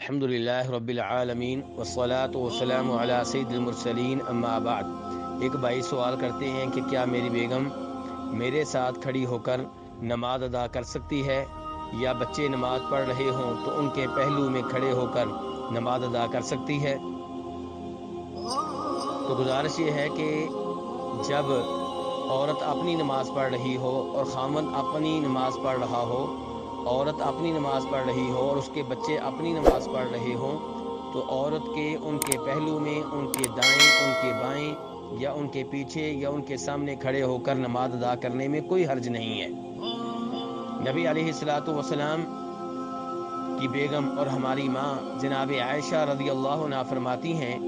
الحمدللہ رب العالمین والصلاة والسلام علی سید المرسلین اما بعد۔ ایک بھائی سوال کرتے ہیں کہ کیا میری بیگم میرے ساتھ کھڑی ہو کر نماز ادا کر سکتی ہے، یا بچے نماز پڑھ رہے ہوں تو ان کے پہلو میں کھڑے ہو کر نماز ادا کر سکتی ہے؟ تو گزارش یہ ہے کہ جب عورت اپنی نماز پڑھ رہی ہو اور خامند اپنی نماز پڑھ رہا ہو، عورت اپنی نماز پڑھ رہی ہو اور اس کے بچے اپنی نماز پڑھ رہے ہوں، تو عورت کے ان کے پہلو میں، ان کے دائیں، ان کے بائیں، یا ان کے پیچھے یا ان کے سامنے کھڑے ہو کر نماز ادا کرنے میں کوئی حرج نہیں ہے۔ نبی علیہ الصلوۃ والسلام کی بیگم اور ہماری ماں جناب عائشہ رضی اللہ عنہا فرماتی ہیں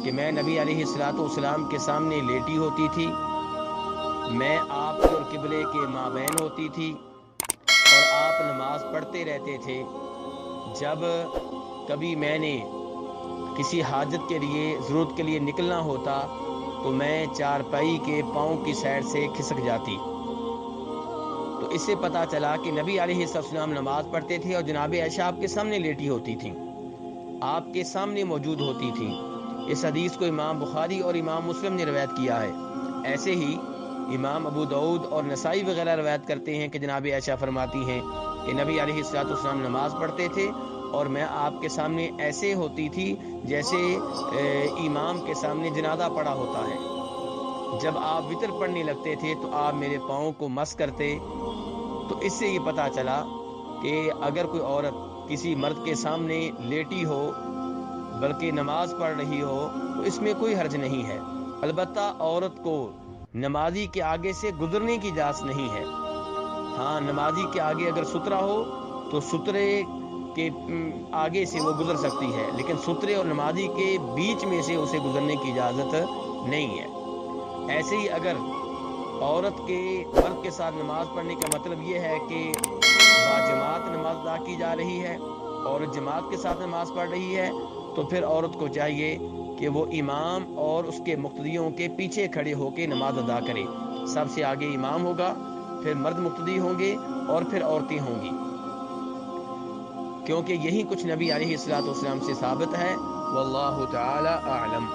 کہ میں نبی علیہ الصلوۃ والسلام کے سامنے لیٹی ہوتی تھی، میں آپ کے اور قبلے کے مابین ہوتی تھی اور آپ نماز پڑھتے رہتے تھے۔ جب کبھی میں نے کسی حاجت کے لیے، ضرورت کے لیے نکلنا ہوتا تو میں چارپائی کے پاؤں کی سائڈ سے کھسک جاتی۔ تو اس سے پتہ چلا کہ نبی علیہ السلام نماز پڑھتے تھے اور جناب عائشہ آپ کے سامنے لیٹی ہوتی تھیں، آپ کے سامنے موجود ہوتی تھیں۔ اس حدیث کو امام بخاری اور امام مسلم نے روایت کیا ہے۔ ایسے ہی امام ابو داؤد اور نسائی وغیرہ روایت کرتے ہیں کہ جناب عائشہ فرماتی ہیں کہ نبی علیہ الصلوۃ والسلام نماز پڑھتے تھے اور میں آپ کے سامنے ایسے ہوتی تھی جیسے امام کے سامنے جنازہ پڑا ہوتا ہے۔ جب آپ وتر پڑھنے لگتے تھے تو آپ میرے پاؤں کو مس کرتے۔ تو اس سے یہ پتہ چلا کہ اگر کوئی عورت کسی مرد کے سامنے لیٹی ہو بلکہ نماز پڑھ رہی ہو تو اس میں کوئی حرج نہیں ہے۔ البتہ عورت کو نمازی کے آگے سے گزرنے کی اجازت نہیں ہے۔ ہاں، نمازی کے آگے اگر سترہ ہو تو سترے کے آگے سے وہ گزر سکتی ہے، لیکن سترے اور نمازی کے بیچ میں سے اسے گزرنے کی اجازت نہیں ہے۔ ایسے ہی اگر عورت کے مرد کے ساتھ نماز پڑھنے کا مطلب یہ ہے کہ باجماعت نماز ادا کی جا رہی ہے اور جماعت کے ساتھ نماز پڑھ رہی ہے، تو پھر عورت کو چاہیے کہ وہ امام اور اس کے مقتدیوں کے پیچھے کھڑے ہو کے نماز ادا کرے۔ سب سے آگے امام ہوگا، پھر مرد مقتدی ہوں گے اور پھر عورتیں ہوں گی، کیونکہ یہی کچھ نبی علیہ الصلوۃ والسلام سے ثابت ہے۔ واللہ تعالی اعلم۔